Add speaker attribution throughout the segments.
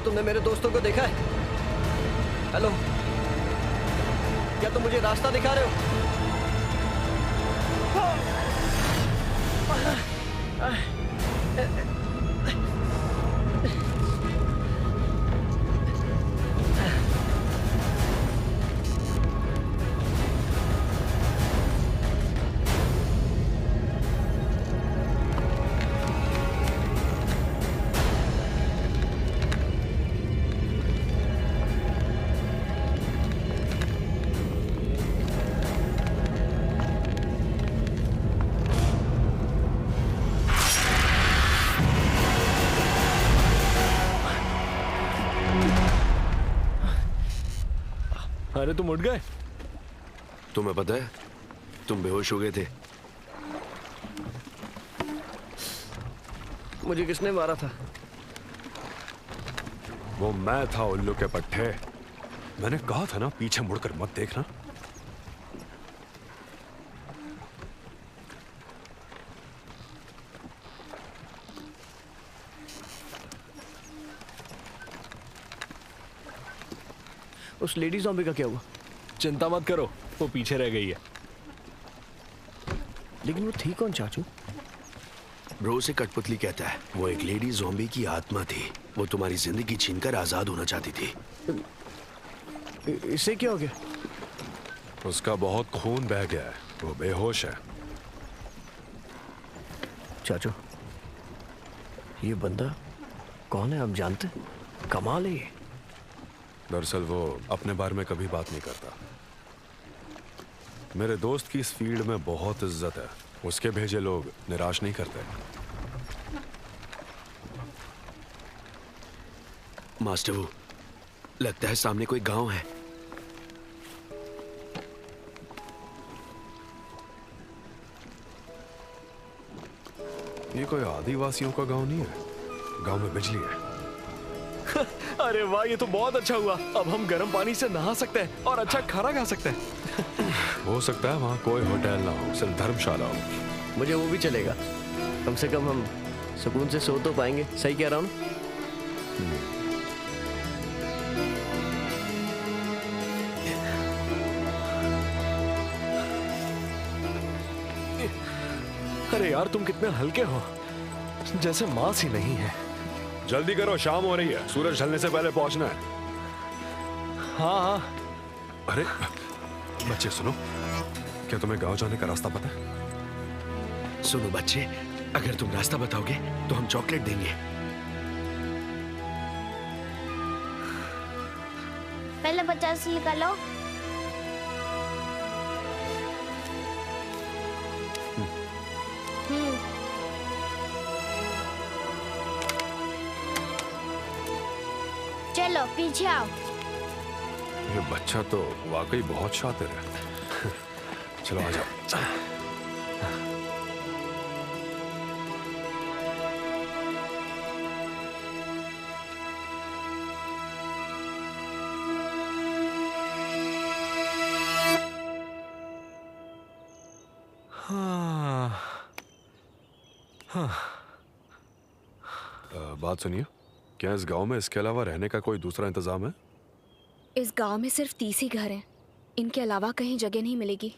Speaker 1: तुमने मेरे दोस्तों को देखा है? हेलो, क्या तुम मुझे रास्ता दिखा रहे हो?
Speaker 2: अरे तुम उठ गए?
Speaker 3: तुम्हें पता है तुम बेहोश हो गए थे।
Speaker 1: मुझे किसने मारा था?
Speaker 2: वो मैं था, उल्लू के पट्टे। मैंने कहा था ना, पीछे मुड़कर मत देखना।
Speaker 1: उस लेडी ज़ॉम्बी का क्या हुआ?
Speaker 2: चिंता मत करो, वो पीछे रह गई है।
Speaker 1: लेकिन वो थी कौन चाचू?
Speaker 3: ब्रो से कठपुतली कहता है वो एक लेडी ज़ॉम्बी की आत्मा थी। वो तुम्हारी जिंदगी छीनकर आजाद होना चाहती थी।
Speaker 1: इससे क्या हो गया?
Speaker 2: उसका बहुत खून बह गया है, वो बेहोश है।
Speaker 1: चाचू, ये बंदा कौन है आप जानते? कमाल है ये।
Speaker 2: दरअसल वो अपने बारे में कभी बात नहीं करता। मेरे दोस्त की इस फील्ड में बहुत इज्जत है। उसके भेजे लोग निराश नहीं करते।
Speaker 3: मास्टर, वो लगता है सामने कोई गांव है।
Speaker 2: ये कोई आदिवासियों का गांव नहीं है। गांव में बिजली है। अरे वाह, ये तो बहुत अच्छा हुआ। अब हम गर्म पानी से नहा सकते हैं और अच्छा खाना खा सकते हैं। हो सकता है वहाँ कोई होटल ना हो, सिर्फ धर्मशाला हो।
Speaker 1: मुझे वो भी चलेगा। कम से कम हम सुकून से सो तो पाएंगे। सही कह रहा हूँ?
Speaker 2: अरे यार, तुम कितने हल्के हो, जैसे मांस ही नहीं है। जल्दी करो, शाम हो रही है, सूरज ढलने से पहले पहुंचना है। हाँ हाँ। अरे बच्चे सुनो, क्या तुम्हें गांव जाने का रास्ता पता है?
Speaker 3: सुनो बच्चे, अगर तुम रास्ता बताओगे तो हम चॉकलेट देंगे।
Speaker 4: पहले 50 निकालो। चलो पीछे आओ।
Speaker 2: ये बच्चा तो वाकई बहुत शातिर है। चलो आ जाओ। बात सुनिए, क्या इस गांव में इसके अलावा रहने का कोई दूसरा इंतजाम है?
Speaker 5: इस गांव में सिर्फ 30 ही घर हैं। इनके अलावा कहीं जगह नहीं मिलेगी।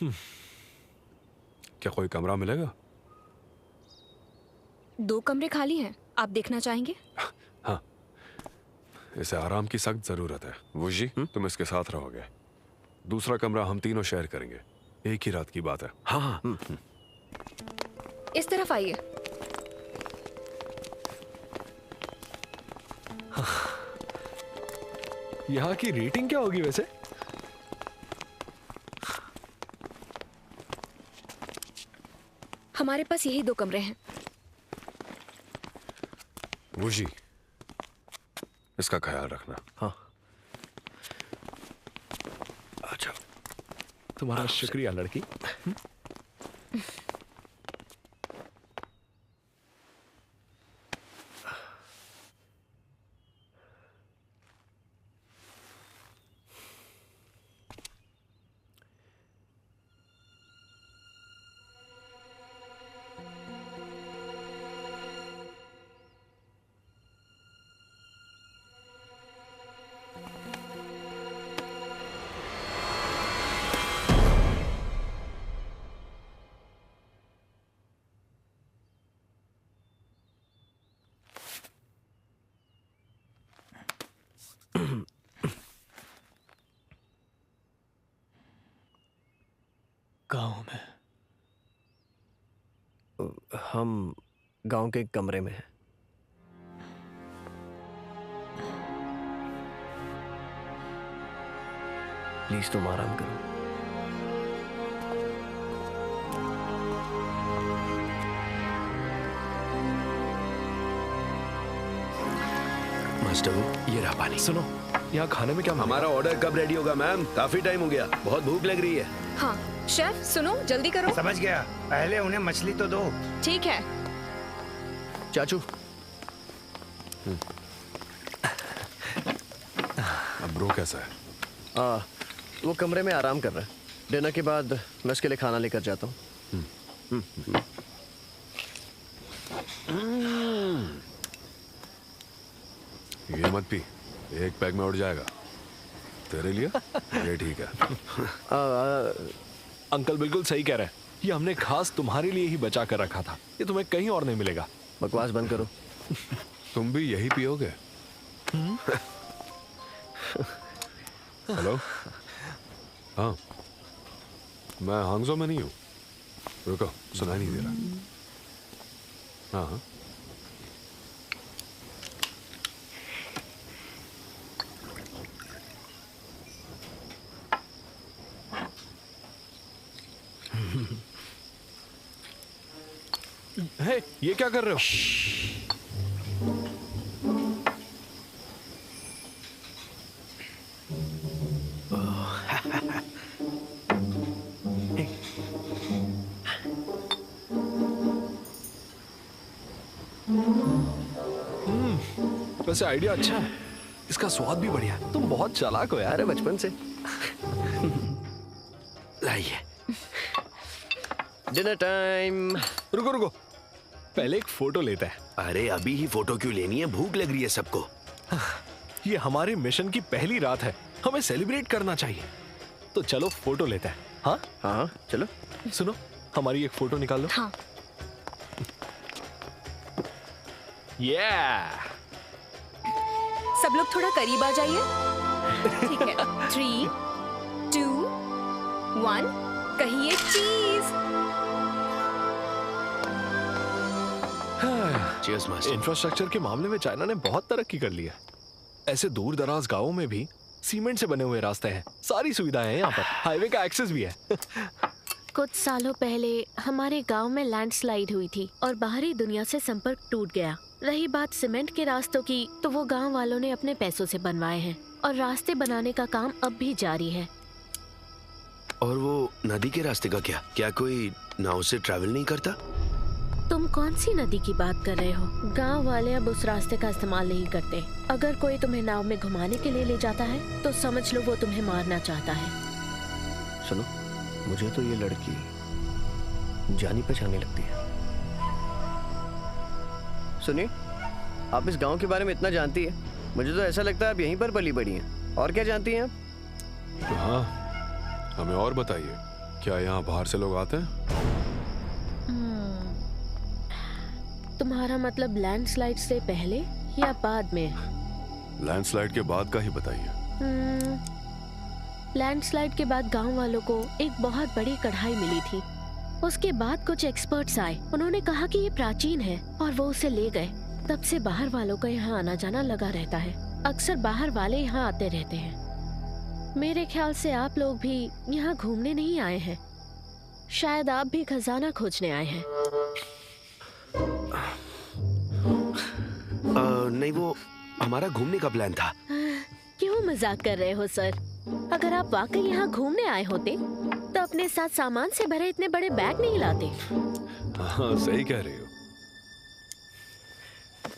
Speaker 2: क्या कोई कमरा मिलेगा?
Speaker 5: 2 कमरे खाली हैं, आप देखना चाहेंगे?
Speaker 2: हाँ, इसे आराम की सख्त जरूरत है। वुजी, तुम इसके साथ रहोगे। दूसरा कमरा हम तीनों शेयर करेंगे। एक ही रात की बात है।
Speaker 3: हाँ।
Speaker 5: इस तरफ आइए।
Speaker 2: यहाँ की रेटिंग क्या होगी वैसे?
Speaker 5: हमारे पास यही 2 कमरे हैं।
Speaker 2: वुजी, इसका ख्याल रखना।
Speaker 1: हाँ।
Speaker 2: अच्छा, तुम्हारा शुक्रिया लड़की।
Speaker 1: गांव में?
Speaker 6: हम गांव के एक कमरे में हैं। प्लीज तुम आराम करो।
Speaker 3: मास्टर वो ये रहा पानी।
Speaker 2: सुनो, यहाँ खाने में क्या मिलेगा?
Speaker 3: हमारा ऑर्डर कब रेडी होगा मैम? काफी टाइम हो गया, बहुत भूख लग रही है।
Speaker 5: हाँ शेफ सुनो, जल्दी करो।
Speaker 7: समझ गया, पहले उन्हें मछली तो दो।
Speaker 5: ठीक है।
Speaker 6: चाचू
Speaker 2: अब ब्रो कैसा है?
Speaker 6: वो कमरे में आराम कर रहा है। डिनर के बाद मैं उसके लिए खाना लेकर जाता हूँ।
Speaker 2: ये मत पी, एक पैक में उड़ जाएगा। तेरे लिए ये ठीक है। अंकल बिल्कुल सही कह रहे हैं, ये हमने खास तुम्हारे लिए ही बचा कर रखा था। ये तुम्हें कहीं और नहीं मिलेगा।
Speaker 6: बकवास बंद करो।
Speaker 2: तुम भी यही पियोगे? हेलो, हाँ मैं हांगजो में नहीं हूँ। रुको, सुनाई नहीं दे रहा। हाँ हाँ हे, ये क्या कर रहे हो? वैसे आइडिया अच्छा है, इसका स्वाद भी बढ़िया है। तुम बहुत चालाक हो यार।
Speaker 6: अरे बचपन से।
Speaker 3: लाइए।
Speaker 6: Dinner time.
Speaker 2: रुको रुको, पहले एक फोटो लेते हैं।
Speaker 3: अरे अभी ही फोटो क्यों लेनी है? भूख लग रही है सबको।
Speaker 2: ये हमारे मिशन की पहली रात है, हमें सेलिब्रेट करना चाहिए। तो चलो फोटो लेते हैं। हाँ
Speaker 6: हाँ चलो।
Speaker 2: सुनो, हमारी एक फोटो निकाल लो।
Speaker 5: हाँ सब लोग थोड़ा करीब आ जाइए। ठीक है, 3, 2, 1 कहिए चीज।
Speaker 3: Cheers master.
Speaker 2: इंफ्रास्ट्रक्चर के मामले में चाइना ने बहुत तरक्की कर ली है। ऐसे दूर दराज गांवों में भी सीमेंट से बने हुए रास्ते हैं, सारी सुविधाएं हैं यहाँ पर, हाईवे का एक्सेस भी है।
Speaker 8: कुछ सालों पहले हमारे गांव में लैंडस्लाइड हुई थी और बाहरी दुनिया से संपर्क टूट गया। रही बात सीमेंट के रास्तों की, तो वो गांव वालों ने अपने पैसों से बनवाए हैं और रास्ते बनाने का काम अब भी जारी है।
Speaker 3: और वो नदी के रास्ते का क्या? क्या कोई नाव से ट्रैवल नहीं करता?
Speaker 8: तुम कौन सी नदी की बात कर रहे हो? गांव वाले अब उस रास्ते का इस्तेमाल नहीं करते। अगर कोई तुम्हें नाव में घुमाने के लिए ले जाता है तो समझ लो वो तुम्हें मारना चाहता है।
Speaker 6: सुनो, मुझे तो ये लड़की जानी पहचानी लगती है। सुनिए, आप इस गांव के बारे में इतना जानती है, मुझे तो ऐसा लगता है आप यहीं पर पली बड़ी हैं। और क्या जानती हैं आप?
Speaker 2: हाँ, हमें और बताइए, क्या यहाँ बाहर से लोग आते हैं?
Speaker 8: तुम्हारा मतलब लैंडस्लाइड से पहले या बाद में?
Speaker 2: लैंडस्लाइड के बाद का ही बताइए।
Speaker 8: लैंडस्लाइड के बाद गांव वालों को एक बहुत बड़ी कढ़ाई मिली थी। उसके बाद कुछ एक्सपर्ट्स आए, उन्होंने कहा कि ये प्राचीन है और वो उसे ले गए। तब से बाहर वालों का यहाँ आना जाना लगा रहता है। अक्सर बाहर वाले यहाँ आते रहते हैं। मेरे ख्याल से आप लोग भी यहाँ घूमने नहीं आए हैं, शायद आप भी खजाना खोजने आए हैं।
Speaker 3: नहीं, वो हमारा घूमने का प्लान था।
Speaker 8: क्यों मजाक कर रहे हो सर? अगर आप वाकई यहाँ घूमने आए होते तो अपने साथ सामान से भरे इतने बड़े बैग नहीं लाते।
Speaker 2: हाँ, सही कह रही हो।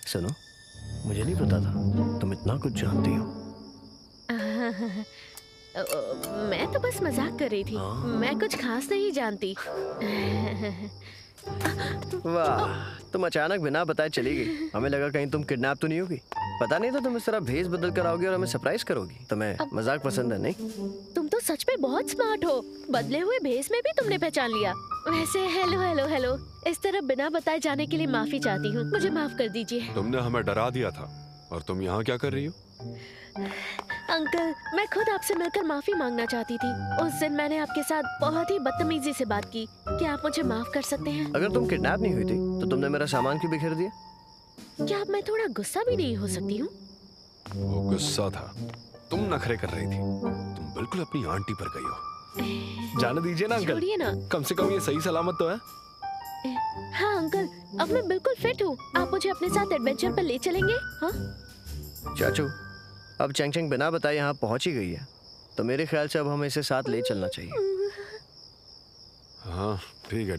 Speaker 6: सुनो, मुझे नहीं पता था तुम इतना कुछ जानती हो।
Speaker 8: मैं तो बस मजाक कर रही थी। मैं कुछ खास नहीं जानती।
Speaker 6: वाह, तुम अचानक बिना बताए चली गई। हमें लगा कहीं तुम किडनैप तो नहीं होगी। पता नहीं था तुम इस तरह भेस बदल कर आओगी और हमें सरप्राइज करोगी। तुम्हें मजाक पसंद है नहीं?
Speaker 8: तुम तो सच में बहुत स्मार्ट हो। बदले हुए भेस में भी तुमने पहचान लिया। वैसे हेलो हेलो हेलो, इस तरह बिना बताए जाने के लिए माफी चाहती हूँ, मुझे माफ कर दीजिए।
Speaker 2: तुमने हमें डरा दिया था और तुम यहाँ क्या कर रही हो?
Speaker 8: अंकल, मैं खुद आपसे मिलकर माफी मांगना चाहती थी। उस दिन मैंने आपके साथ बहुत ही बदतमीजी से बात की। क्या आप मुझे माफ कर सकते हैं?
Speaker 6: अगर तुम किडनैप नहीं हुई थी तो तुमने मेरा सामान क्यों बिखेर दिया?
Speaker 8: क्या अब मैं थोड़ा गुस्सा भी नहीं हो सकती हूँ?
Speaker 2: वो गुस्सा था, तुम नखरे कर रही थी। तुम बिल्कुल अपनी आंटी पर गई हो। जाने दीजिए ना अंकल,
Speaker 8: छोड़िए ना।
Speaker 2: कम से कम ये सही सलामत तो है।
Speaker 8: हाँ अंकल, अब मैं बिल्कुल फिट हूँ। आप मुझे अपने साथ एडवेंचर पर ले चलेंगे? हाँ?
Speaker 6: चाचू, अब चेंग चेंग बिना बताए यहाँ पहुँच ही गई है, तो मेरे ख्याल से अब हमें इसे साथ ले चलना चाहिए।
Speaker 2: हाँ ठीक है,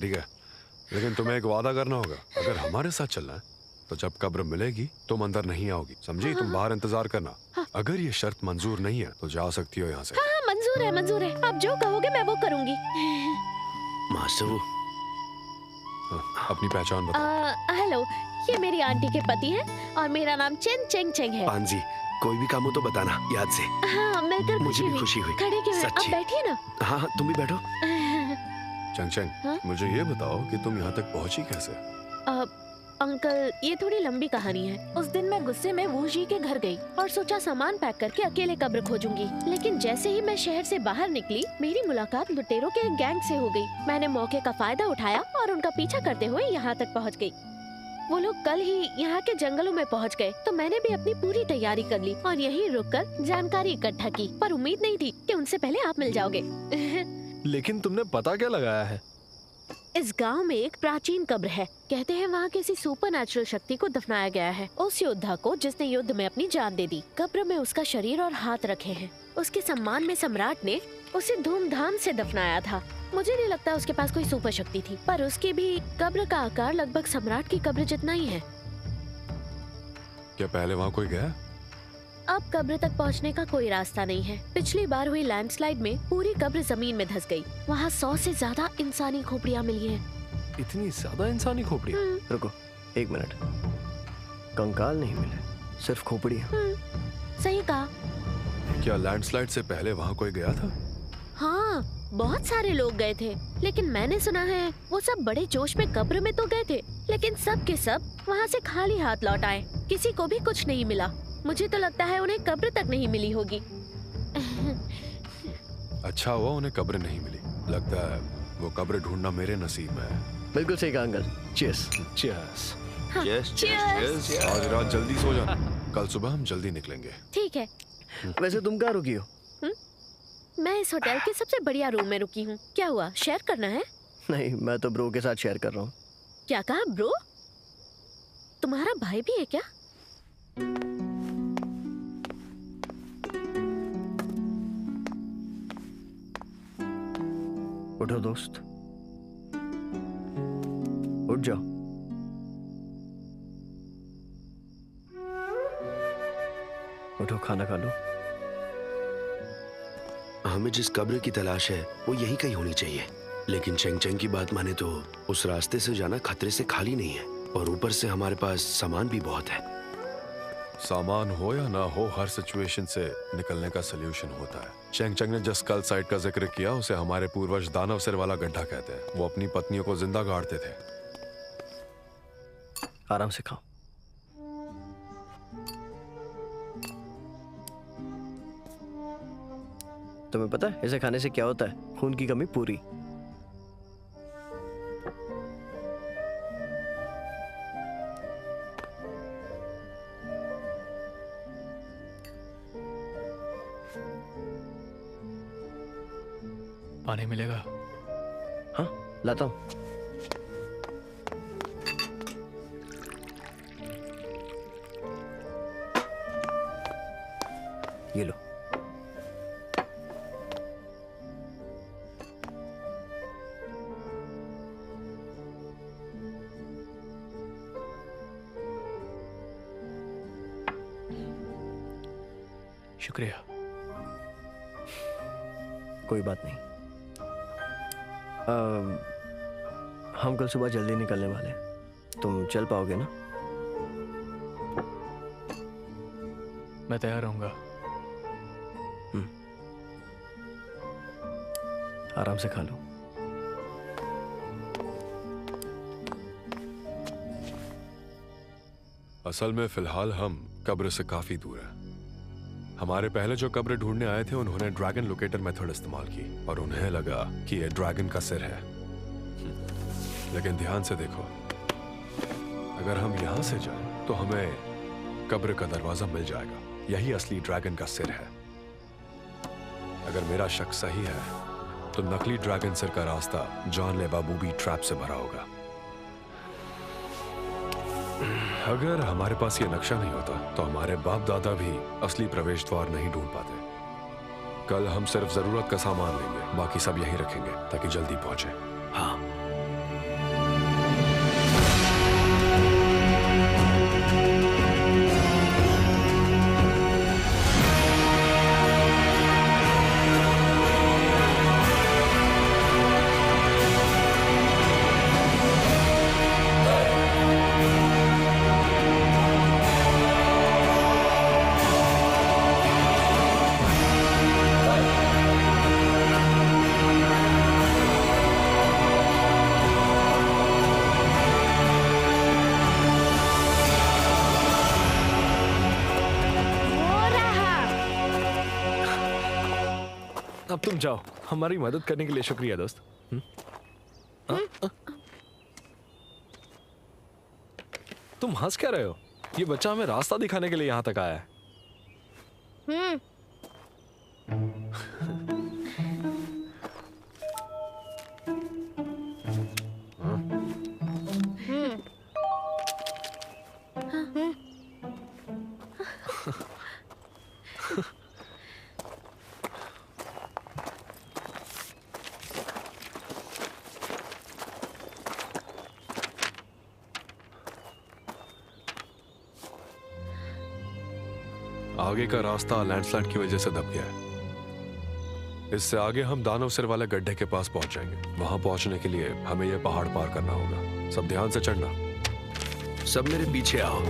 Speaker 2: लेकिन तुम्हें एक वादा करना होगा। अगर हमारे साथ चलना है तो जब कब्र मिलेगी तुम अंदर नहीं आओगी, समझी? तुम बाहर इंतजार करना। अगर ये शर्त मंजूर नहीं है तो जा सकती हो यहाँ से।
Speaker 8: हाँ, मंजूर है। आप जो कहोगे मैं वो करूँगी।
Speaker 3: मास्टर वो
Speaker 2: अपनी पहचान बताओ।
Speaker 8: हेलो, ये मेरी आंटी के पति हैं और मेरा नाम चेन चेंग चेंग है।
Speaker 3: पांजी, कोई भी काम हो तो बताना याद से।
Speaker 8: हाँ, मिलकर
Speaker 3: मुझे भी खुशी हुई।
Speaker 8: खड़े क्यों हैं? आप
Speaker 3: सच्ची।
Speaker 8: बैठिए ना।
Speaker 3: हाँ, तुम भी बैठो।
Speaker 2: चंग चंग,
Speaker 8: हाँ?
Speaker 2: मुझे ये बताओ कि तुम यहाँ तक पहुँची कैसे?
Speaker 8: अंकल, ये थोड़ी लंबी कहानी है। उस दिन मैं गुस्से में वू जी के घर गई और सोचा सामान पैक करके अकेले कब्र खोजूंगी। लेकिन जैसे ही मैं शहर से बाहर निकली, मेरी मुलाकात लुटेरों के एक गैंग से हो गई। मैंने मौके का फायदा उठाया और उनका पीछा करते हुए यहाँ तक पहुँच गई। वो लोग कल ही यहाँ के जंगलों में पहुँच गए, तो मैंने भी अपनी पूरी तैयारी कर ली और यहीं रुककर जानकारी इकट्ठा की। पर उम्मीद नहीं थी कि उनसे पहले आप मिल जाओगे।
Speaker 2: लेकिन तुमने पता क्या लगाया है?
Speaker 8: इस गांव में एक प्राचीन कब्र है। कहते हैं वहाँ किसी सुपरनैचुरल शक्ति को दफनाया गया है, उस योद्धा को जिसने युद्ध में अपनी जान दे दी। कब्र में उसका शरीर और हाथ रखे हैं। उसके सम्मान में सम्राट ने उसे धूमधाम से दफनाया था। मुझे नहीं लगता उसके पास कोई सुपर शक्ति थी, पर उसकी भी कब्र का आकार लगभग सम्राट की कब्र जितना ही है।
Speaker 2: क्या पहले वहाँ कोई गया?
Speaker 8: अब कब्र तक पहुंचने का कोई रास्ता नहीं है। पिछली बार हुई लैंडस्लाइड में पूरी कब्र जमीन में धंस गई। वहाँ 100 से ज्यादा इंसानी खोपड़ियाँ मिली हैं।
Speaker 2: इतनी ज्यादा इंसानी खोपड़ियाँ?
Speaker 6: रुको 1 मिनट, कंकाल नहीं मिले, सिर्फ खोपड़ियाँ।
Speaker 8: सही कहा।
Speaker 2: क्या लैंडस्लाइड से पहले वहाँ कोई गया था?
Speaker 8: हाँ, बहुत सारे लोग गए थे, लेकिन मैंने सुना है वो सब बड़े जोश में कब्र में तो गए थे, लेकिन सब के सब वहाँ से खाली हाथ लौट आए। किसी को भी कुछ नहीं मिला। मुझे तो लगता है उन्हें कब्र तक नहीं मिली होगी।
Speaker 2: अच्छा हुआ उन्हें कब्र नहीं मिली। लगता है वो कब्र ढूंढना मेरे नसीब में है।
Speaker 6: बिल्कुल सही कहा अंकल। चीयर्स।
Speaker 2: चीयर्स।
Speaker 8: Cheers।
Speaker 2: आज रात जल्दी सो जाना, कल सुबह हम जल्दी निकलेंगे।
Speaker 8: ठीक है।
Speaker 6: वैसे तुम कहाँ रुकी हो?
Speaker 8: मैं इस होटल के सबसे बढ़िया रूम में रुकी हूँ। क्या हुआ, शेयर करना है?
Speaker 6: नहीं, मैं तो ब्रो के साथ शेयर कर रहा हूँ।
Speaker 8: क्या कहा ब्रो? तुम्हारा भाई भी है क्या?
Speaker 6: उठो दोस्त, उठ जाओ। उठो, खाना खा लो।
Speaker 3: हमें जिस कब्र की तलाश है वो यही कहीं होनी चाहिए, लेकिन चेंग चेंग की बात माने तो उस रास्ते से जाना खतरे से खाली नहीं है, और ऊपर से हमारे पास सामान भी बहुत है।
Speaker 2: सामान हो या ना हो, हर सिचुएशन से निकलने का सोल्यूशन होता है। चेंग चेंग ने जिस कल साइट का जिक्र किया उसे हमारे पूर्वज दानव सिर वाला गड्ढा कहते हैं। वो अपनी पत्नियों को जिंदा गाड़ते थे।
Speaker 6: आराम से खाओ। तुम्हें पता है इसे खाने से क्या होता है? खून की कमी पूरी।
Speaker 9: पानी मिलेगा?
Speaker 6: हाँ, लाता हूँ। ये लो।
Speaker 9: शुक्रिया।
Speaker 6: कोई बात नहीं। हम कल सुबह जल्दी निकलने वाले हैं। तुम चल पाओगे ना?
Speaker 9: मैं तैयार रहूंगा।
Speaker 6: आराम से खा लो।
Speaker 2: असल में फिलहाल हम कब्र से काफी दूर हैं। हमारे पहले जो कब्र ढूंढने आए थे उन्होंने ड्रैगन लोकेटर मेथड इस्तेमाल की और उन्हें लगा कि यह ड्रैगन का सिर है। लेकिन ध्यान से देखो, अगर हम यहां से जाएं तो हमें कब्र का दरवाजा मिल जाएगा। यही असली ड्रैगन का सिर है। अगर मेरा शक सही है तो नकली ड्रैगन सिर का रास्ता जानलेवा बूबी ट्रैप से भरा होगा। अगर हमारे पास ये नक्शा नहीं होता तो हमारे बाप दादा भी असली प्रवेश द्वार नहीं ढूंढ पाते। कल हम सिर्फ जरूरत का सामान लेंगे, बाकी सब यहीं रखेंगे ताकि जल्दी पहुंचे।
Speaker 3: हाँ।
Speaker 9: अब तुम जाओ। हमारी मदद करने के लिए शुक्रिया दोस्त। तुम हंस क्या रहे हो? ये बच्चा हमें रास्ता दिखाने के लिए यहाँ तक आया है।
Speaker 2: आगे का रास्ता लैंडस्लाइड की वजह से दब गया है। इससे आगे हम दानव सिर वाले गड्ढे के पास पहुंच जाएंगे। वहां पहुंचने के लिए हमें यह पहाड़ पार करना होगा। सब ध्यान से चढ़ना।
Speaker 3: सब मेरे पीछे आओ।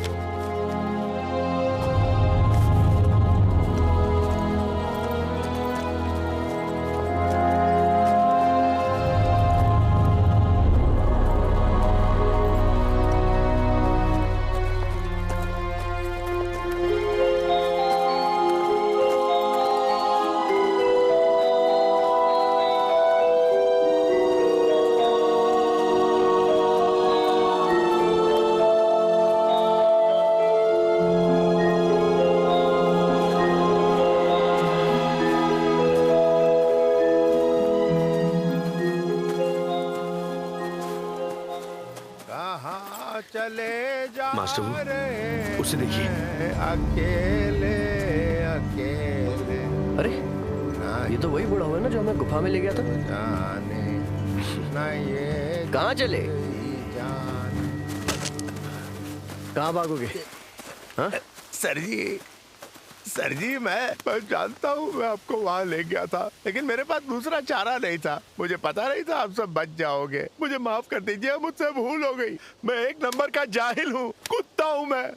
Speaker 3: मास्टर, उसे देखिए।
Speaker 6: अकेले अकेले। अरे ये तो वही बूढ़ा हुआ है ना जो हमें गुफा में ले गया था। कहाँ चले? कहाँ भागोगे? हाँ?
Speaker 10: सर जी मैं जानता हूँ मैं आपको वहाँ ले गया था, लेकिन मेरे पास दूसरा चारा नहीं था। मुझे पता नहीं था आप सब बच जाओगे। मुझे माफ कर दीजिए, मुझसे भूल हो गई। मैं एक नंबर का जाहिल हूँ, कुत्ता हूँ मैं।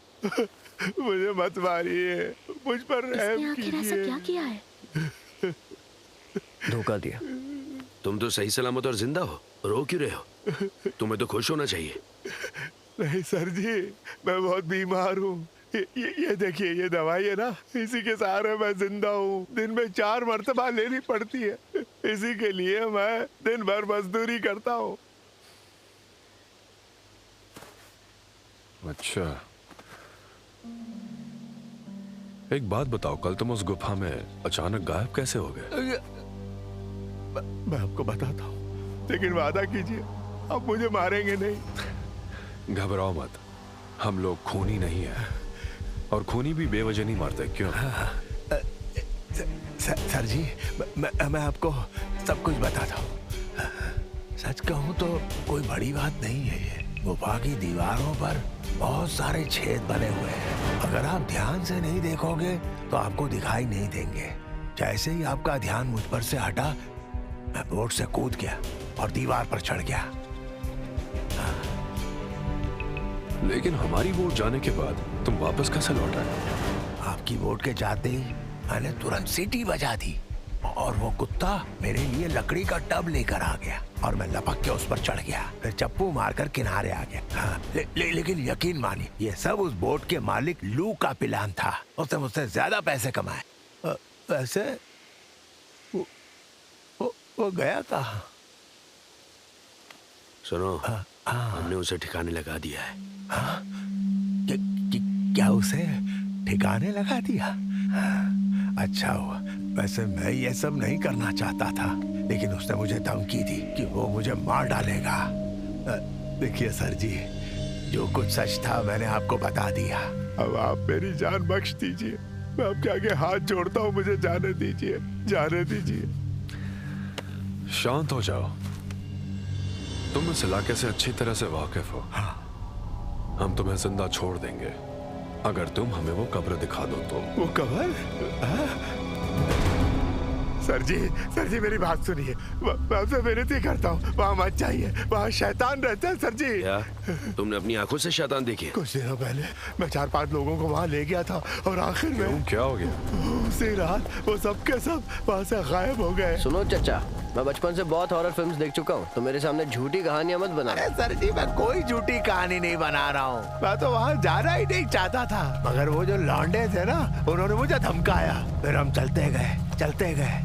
Speaker 10: मुझे मत मारिए, मुझ पर रहम कीजिए।
Speaker 8: क्या किया है?
Speaker 6: धोखा दिया।
Speaker 3: तुम तो सही सलामत और जिंदा हो, रो क्यों रहे हो? तुम्हें तो खुश होना चाहिए।
Speaker 10: नहीं सर जी, मैं बहुत बीमार हूँ। ये देखिए, ये दवाई है ना, इसी के सहारे मैं जिंदा हूँ। दिन में 4 मर्तबा लेनी पड़ती है। इसी के लिए मैं दिन भर मजदूरी करता हूँ।
Speaker 2: अच्छा, एक बात बताओ, कल तुम उस गुफा में अचानक गायब कैसे हो गए?
Speaker 10: मैं आपको बताता हूँ, लेकिन वादा कीजिए आप मुझे मारेंगे नहीं।
Speaker 2: घबराओ मत, हम लोग खूनी नहीं है, और खूनी भी बेवजह नहीं मारते। क्यों?
Speaker 10: सर जी, मैं आपको सब कुछ बताता हूँ। सच कहूँ तो कोई बड़ी बात नहीं है। ये गुफा की दीवारों पर बहुत सारे छेद बने हुए हैं। अगर आप ध्यान से नहीं देखोगे तो आपको दिखाई नहीं देंगे। जैसे ही आपका ध्यान मुझ पर से हटा, मैं बोट से कूद गया और दीवार पर चढ़ गया।
Speaker 2: लेकिन हमारी बोट जाने के बाद तुम वापस कैसे लौट आए?
Speaker 10: आपकी बोट के जाते ही मैंने तुरंत सीटी बजा दी और वो कुत्ता मेरे लिए लकड़ी का टब लेकर आ गया और मैं लपक के उस पर चढ़ गया। फिर चप्पू मारकर किनारे आ गया। हाँ, लेकिन यकीन मानिए, ये सब उस बोट के मालिक लू का प्लान था। उसने मुझसे ज्यादा पैसे कमाए। वैसे वो गया कहाँ?
Speaker 3: सुनो, हमने उसे ठिकाने लगा दिया है।
Speaker 10: हाँ? क्या उसे ठिकाने लगा दिया? अच्छा हुआ। वैसे मैं ये सब नहीं करना चाहता था, लेकिन उसने मुझे धमकी दी कि वो मुझे मार डालेगा। देखिए सर जी, जो कुछ सच था मैंने आपको बता दिया। अब आप मेरी जान बख्श दीजिए। मैं आपके आगे हाथ जोड़ता हूँ, मुझे जाने दीजिए, जाने दीजिए।
Speaker 2: शांत हो जाओ। तुम इस इलाके से अच्छी तरह से वाकिफ हो।
Speaker 10: हाँ।
Speaker 2: हम तुम्हें जिंदा छोड़ देंगे अगर तुम हमें वो कब्र दिखा दो तो।
Speaker 10: वो कब्र? सर जी मेरी बात सुनिए। मैं आपसे विनती करता हूँ, वहाँ मत जाइए, वहाँ शैतान रहता है। सर जी,
Speaker 3: क्या तुमने अपनी आंखों से शैतान देखी?
Speaker 10: कुछ दिनों पहले मैं 4-5 लोगों को वहाँ ले गया था और आखिर में
Speaker 2: क्या हो गया?
Speaker 10: उसी रात वो सब के सब वहाँ से गायब हो गए।
Speaker 6: सुनो चचा, मैं बचपन से बहुत हॉरर फिल्म्स देख चुका हूँ, तो मेरे सामने झूठी कहानियां मत बना।
Speaker 10: अरे सर जी, मैं कोई झूठी कहानी नहीं बना रहा हूँ। मैं तो वहाँ जाना ही नहीं चाहता था, मगर वो जो लौंडे थे ना, उन्होंने मुझे धमकाया। फिर हम चलते गए।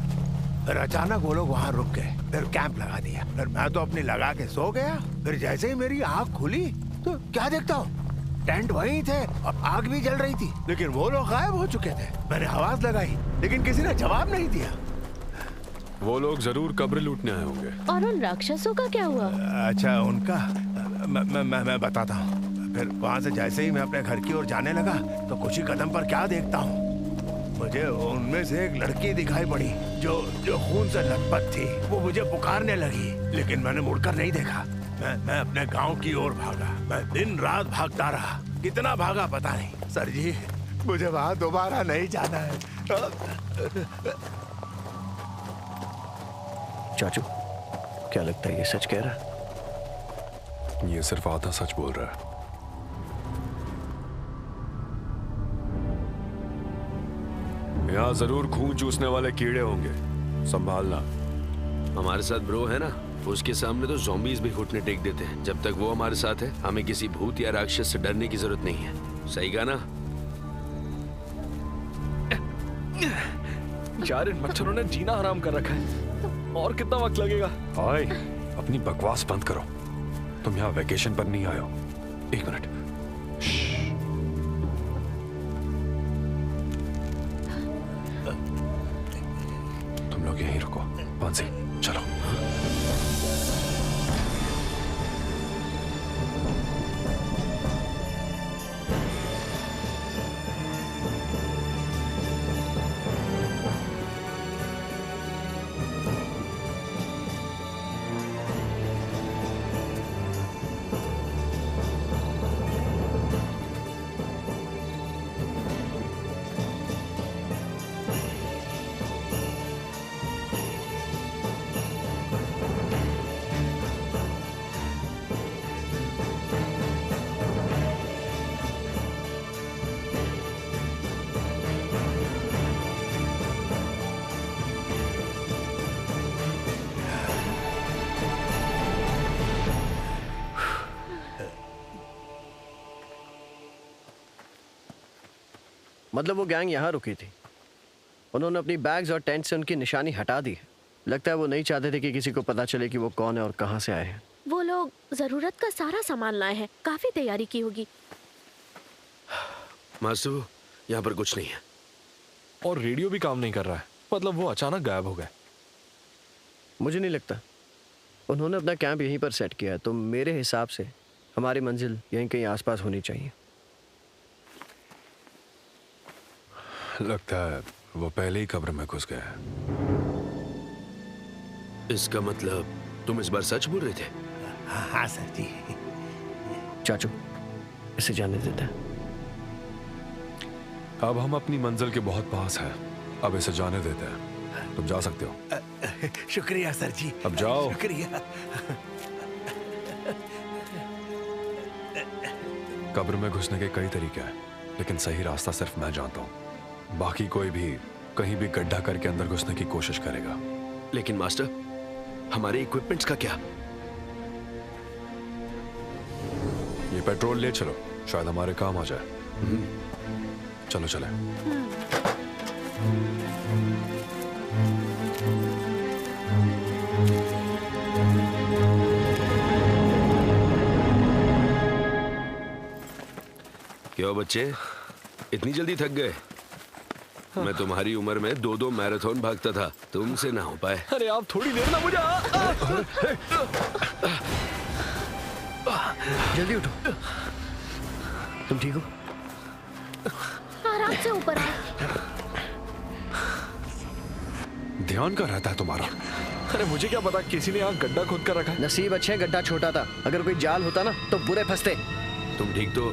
Speaker 10: फिर अचानक वो लोग वहाँ रुक गए, फिर कैंप लगा दिया। फिर मैं तो अपनी लगा के सो गया। फिर जैसे ही मेरी आँख खुली तो क्या देखता हूँ, टेंट वहीं थे और आग भी जल रही थी, लेकिन वो लोग गायब हो चुके थे। मैंने आवाज लगाई, लेकिन किसी ने जवाब नहीं दिया।
Speaker 2: वो लोग जरूर कब्र लूटने आए होंगे।
Speaker 8: और उन राक्षसों का क्या हुआ?
Speaker 10: अच्छा, उनका मैं बताता हूँ। फिर वहाँ से जैसे ही मैं अपने घर की ओर जाने लगा तो कुछ ही कदम पर क्या देखता हूँ, मुझे उनमें से एक लड़की दिखाई पड़ी जो खून से लथपथ थी। वो मुझे पुकारने लगी, लेकिन मैंने मुड़कर नहीं देखा। मैं अपने गांव की ओर भागा। मैं दिन रात भागता रहा, कितना भागा पता नहीं। सर जी, मुझे वहाँ दोबारा नहीं जाना है।
Speaker 6: चाचू, क्या लगता है ये सच कह रहा है?
Speaker 2: ये सिर्फ आधा सच बोल रहा है। यहाँ जरूर खून चूसने वाले कीड़े होंगे, संभालना।
Speaker 3: हमारे साथ ब्रो है ना, उसके सामने तो ज़ॉम्बीज़ भी घुटने टेक देते हैं। जब तक वो हमारे साथ है, हमें किसी भूत या राक्षस से डरने की जरूरत नहीं है। सही कहा ना?
Speaker 9: 4 इन मच्छरों ने जीना हराम कर रखा है, और कितना वक्त लगेगा?
Speaker 2: हाय, अपनी बकवास बंद करो। तुम यहाँ वेकेशन पर नहीं आए हो। 1 मिनट। तुम लोग यहीं रुको। बंसी, चलो।
Speaker 6: मतलब वो गैंग यहाँ रुकी थी, उन्होंने अपनी बैग्स और टेंट से उनकी निशानी हटा दी है। लगता है वो नहीं चाहते थे कि किसी को पता चले कि वो कौन है और कहाँ से आए हैं।
Speaker 8: वो लोग जरूरत का सारा सामान लाए हैं, काफी तैयारी की होगी।
Speaker 3: मासू, यहाँ पर कुछ नहीं है।
Speaker 9: और रेडियो भी काम नहीं कर रहा है, मतलब वो अचानक गायब हो गए।
Speaker 6: मुझे नहीं लगता, उन्होंने अपना कैंप यहीं पर सेट किया है, तो मेरे हिसाब से हमारी मंजिल यहीं कहीं आसपास होनी चाहिए।
Speaker 2: लगता है वो पहले ही कब्र में घुस गया है।
Speaker 3: इसका मतलब तुम इस बार सच बोल रहे थे?
Speaker 10: हाँ सर जी।
Speaker 6: चाचू, इसे जाने देते हैं।
Speaker 2: अब हम अपनी मंजिल के बहुत पास हैं, अब इसे जाने देते हैं। तुम जा सकते हो।
Speaker 10: शुक्रिया सर जी।
Speaker 2: अब जाओ।
Speaker 10: शुक्रिया।
Speaker 2: कब्र में घुसने के कई तरीके हैं, लेकिन सही रास्ता सिर्फ मैं जानता हूँ। बाकी कोई भी कहीं भी गड्ढा करके अंदर घुसने की कोशिश करेगा।
Speaker 3: लेकिन मास्टर, हमारे इक्विपमेंट्स का क्या?
Speaker 2: ये पेट्रोल ले चलो, शायद हमारे काम आ जाए। चलो चले।
Speaker 3: क्यों बच्चे, इतनी जल्दी थक गए? मैं तुम्हारी उम्र में 2-2 मैराथन भागता था, तुमसे ना हो पाए।
Speaker 9: अरे आप थोड़ी देर ना मुझे
Speaker 6: जल्दी उठो। तुम ठीक हो?
Speaker 8: आराम से ऊपर आओ।
Speaker 2: ध्यान कहाँ रहता है तुम्हारा?
Speaker 9: अरे मुझे क्या पता, किसी ने यहाँ गड्ढा खोद कर रखा है।
Speaker 6: नसीब अच्छे, गड्ढा छोटा था, अगर कोई जाल होता ना तो बुरे फंसते।
Speaker 3: तुम ठीक तो?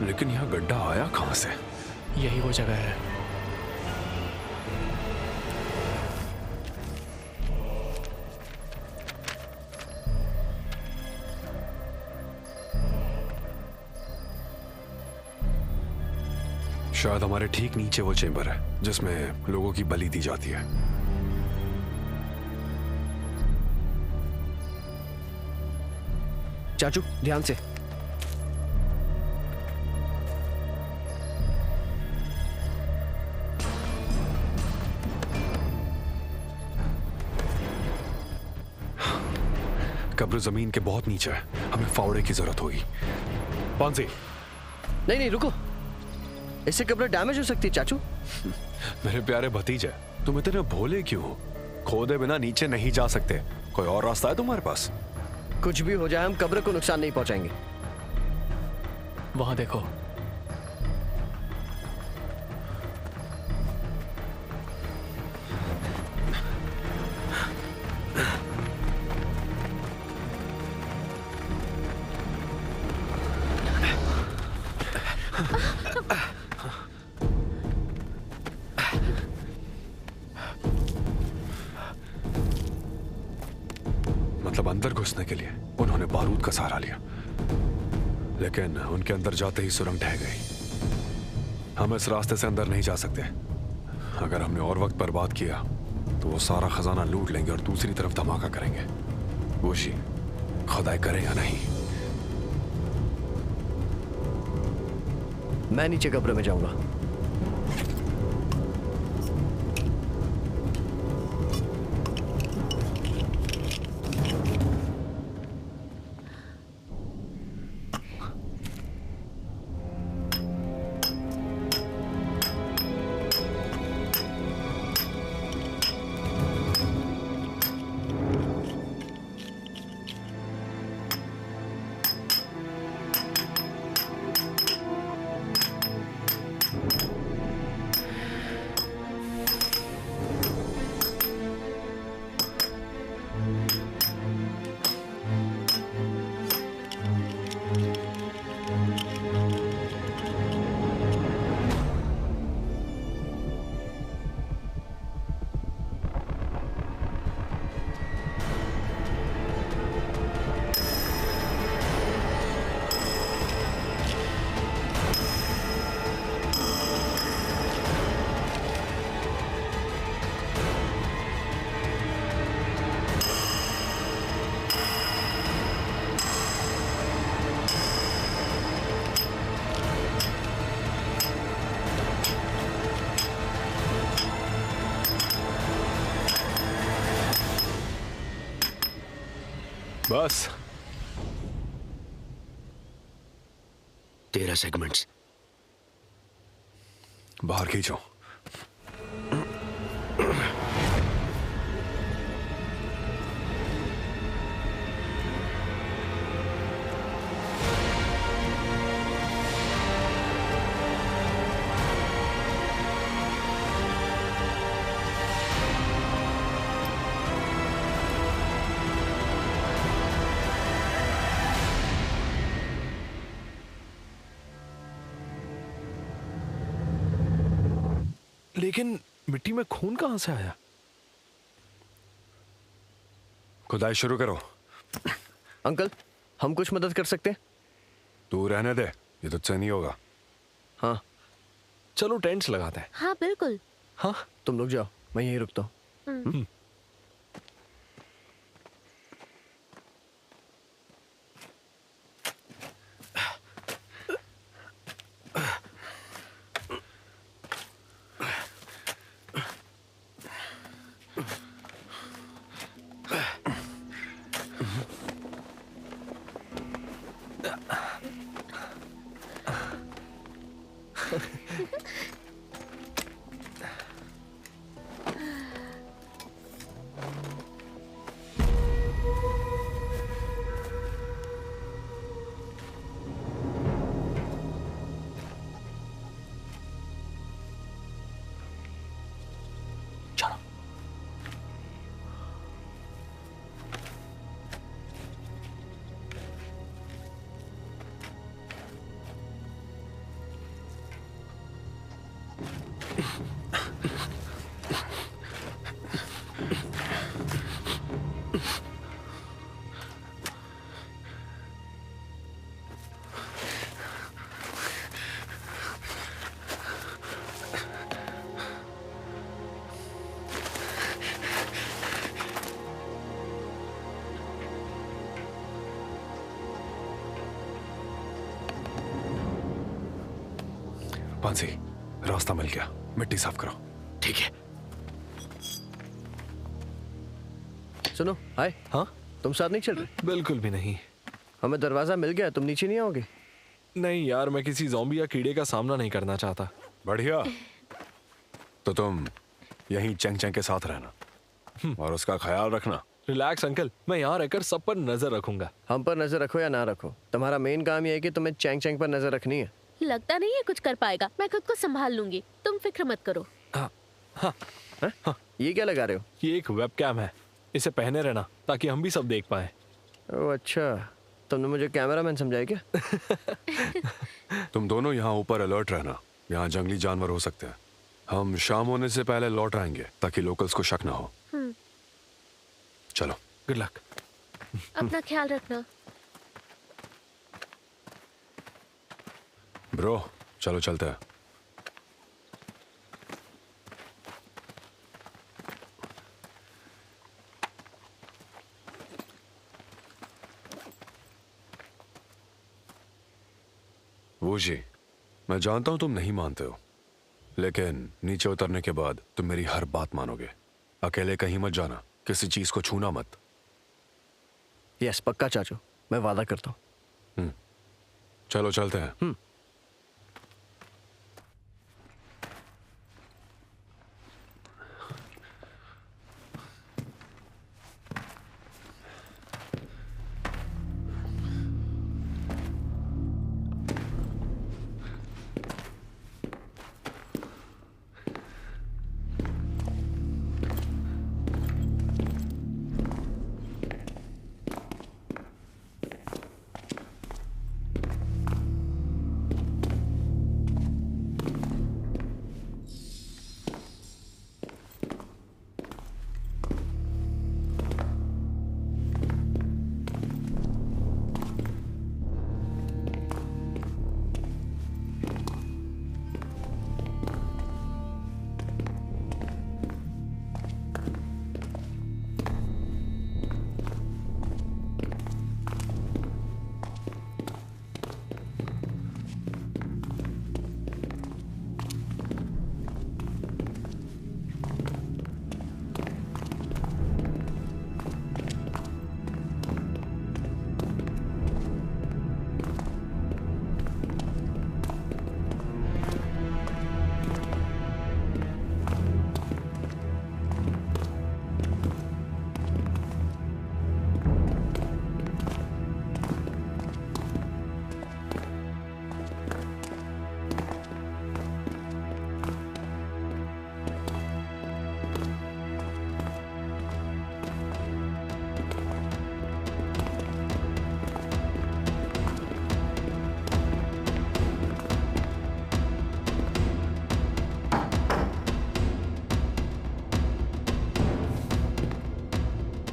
Speaker 2: लेकिन यहाँ गड्ढा आया कहाँ से?
Speaker 11: यही वो जगह है।
Speaker 2: शायद हमारे ठीक नीचे वो चेंबर है जिसमें लोगों की बलि दी जाती है।
Speaker 6: चाचू ध्यान से।
Speaker 2: कब्र जमीन के बहुत नीचे है, हमें फावड़े की जरूरत होगी। पांसी,
Speaker 6: नहीं नहीं रुको, इससे कब्र डैमेज हो सकती है चाचू।
Speaker 2: मेरे प्यारे भतीजे, तुम इतने भोले क्यों हो? खोदे बिना नीचे नहीं जा सकते, कोई और रास्ता है तुम्हारे पास?
Speaker 6: कुछ भी हो जाए हम कब्र को नुकसान नहीं पहुंचाएंगे।
Speaker 11: वहां देखो।
Speaker 2: मतलब अंदर घुसने के लिए उन्होंने बारूद का सहारा लिया, लेकिन उनके अंदर जाते ही सुरंग ढह गई। हम इस रास्ते से अंदर नहीं जा सकते। अगर हमने और वक्त बर्बाद किया तो वो सारा खजाना लूट लेंगे और दूसरी तरफ धमाका करेंगे। वोशी, खुदाई करें या नहीं?
Speaker 6: मैं नीचे कब्र में जाऊंगा।
Speaker 2: बस
Speaker 3: 13 सेगमेंट्स
Speaker 2: बाहर खींचो।
Speaker 9: लेकिन मिट्टी में खून कहां से आया?
Speaker 2: खुदाई शुरू करो।
Speaker 6: अंकल, हम कुछ मदद कर सकते हैं?
Speaker 2: तू रहने दे, ये तुझसे नहीं होगा।
Speaker 6: हाँ
Speaker 9: चलो टेंट्स लगाते हैं।
Speaker 8: हाँ बिल्कुल।
Speaker 9: हाँ
Speaker 6: तुम लोग जाओ, मैं यहीं रुकता हूँ।
Speaker 2: पांसी, रास्ता मिल गया, मिट्टी साफ करो।
Speaker 3: ठीक है।
Speaker 6: सुनो, हाय।
Speaker 9: हाँ,
Speaker 6: तुम साथ नहीं चल रहे?
Speaker 9: बिल्कुल भी नहीं।
Speaker 6: हमें दरवाजा मिल गया, तुम नीचे नहीं आओगे?
Speaker 9: नहीं यार, मैं किसी ज़ॉम्बी या कीड़े का सामना नहीं करना चाहता।
Speaker 2: बढ़िया, तो तुम यहीं चेंग चेंग के साथ रहना और उसका ख्याल रखना।
Speaker 9: रिलैक्स अंकल, मैं यहाँ रहकर सब पर नजर रखूंगा।
Speaker 6: हम पर नजर रखो या ना रखो, तुम्हारा मेन काम ये है कि तुम्हें चैंग चैंग पर नजर रखनी है।
Speaker 8: लगता नहीं है कुछ कर पाएगा, मैं खुद को संभाल लूंगी, तुम फिक्र मत करो।
Speaker 9: हाँ,
Speaker 6: ये क्या लगा रहे हो?
Speaker 9: ये एक वेबकैम है, इसे पहने रहना ताकि हम भी सब देख पाए।
Speaker 6: ओह अच्छा, तुमने मुझे कैमरामैन समझाया क्या?
Speaker 2: तुम दोनों यहाँ ऊपर अलर्ट रहना, यहाँ जंगली जानवर हो सकते हैं। हम शाम होने से पहले लौट आएंगे ताकि लोकल्स को शक ना हो। चलो,
Speaker 9: गुड लक।
Speaker 8: अपना ख्याल रखना।
Speaker 2: ब्रो, चलो चलते हैं। वो जी, मैं जानता हूं तुम नहीं मानते हो, लेकिन नीचे उतरने के बाद तुम मेरी हर बात मानोगे। अकेले कहीं मत जाना, किसी चीज को छूना मत।
Speaker 6: यस, पक्का चाचू, मैं वादा करता हूँ।
Speaker 2: चलो चलते हैं।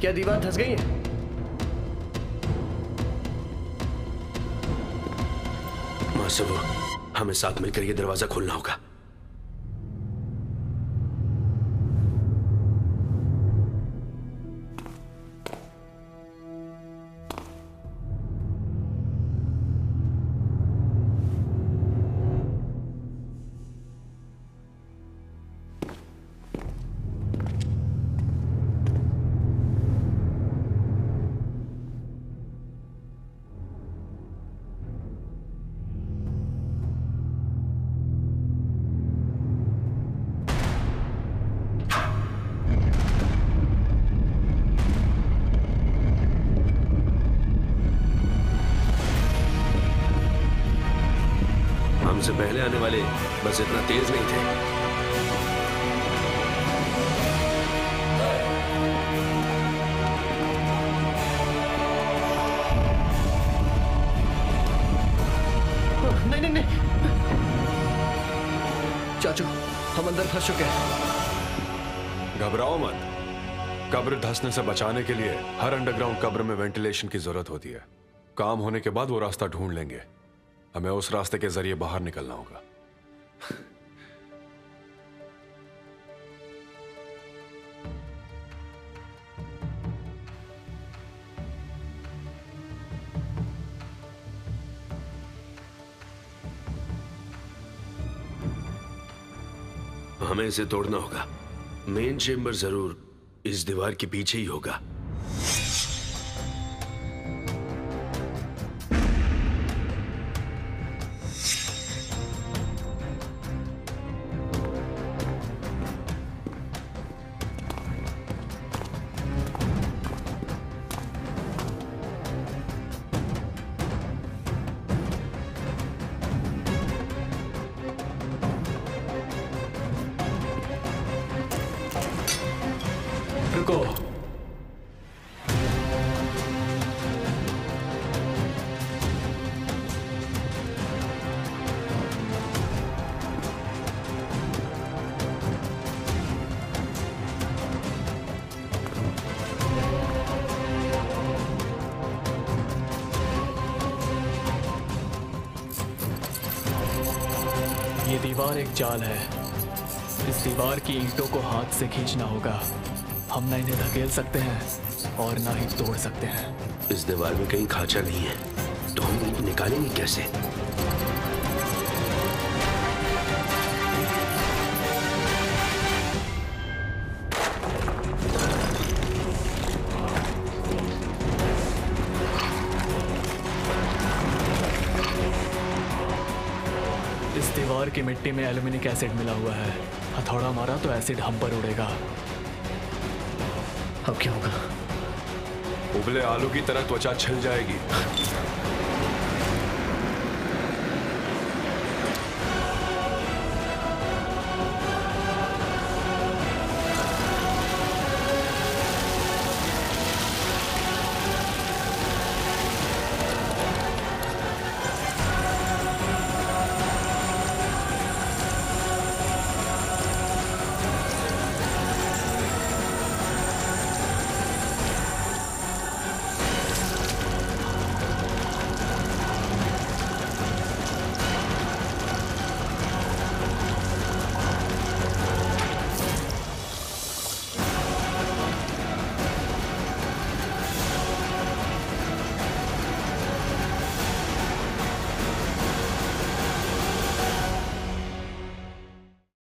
Speaker 6: क्या दीवार धंस गई है?
Speaker 3: मासुबो, हमें साथ मिलकर ये दरवाजा खोलना होगा। हमसे पहले आने वाले बस इतना तेज नहीं थे।
Speaker 6: नहीं नहीं नहीं चाचू, हम अंदर फंस चुके हैं।
Speaker 2: घबराओ मत। कब्र धंसने से बचाने के लिए हर अंडरग्राउंड कब्र में वेंटिलेशन की जरूरत होती है। काम होने के बाद वो रास्ता ढूंढ लेंगे। हमें उस रास्ते के जरिए बाहर निकलना होगा।
Speaker 3: हमें इसे तोड़ना होगा। मेन चेम्बर जरूर इस दीवार के पीछे ही होगा।
Speaker 11: रुको। ये दीवार एक जाल है। इस दीवार की ईंटों को हाथ से खींचना होगा। हम ना इन्हें धकेल सकते हैं और ना ही तोड़ सकते हैं।
Speaker 3: इस दीवार में कहीं खांचा नहीं है, तो हम ईंट निकालेंगे कैसे?
Speaker 11: इस दीवार की मिट्टी में एल्यूमिनिक एसिड मिला हुआ है। हथौड़ा मारा तो एसिड हम पर उड़ेगा।
Speaker 6: अब क्या होगा?
Speaker 2: उबले आलू की तरह त्वचा छिल जाएगी।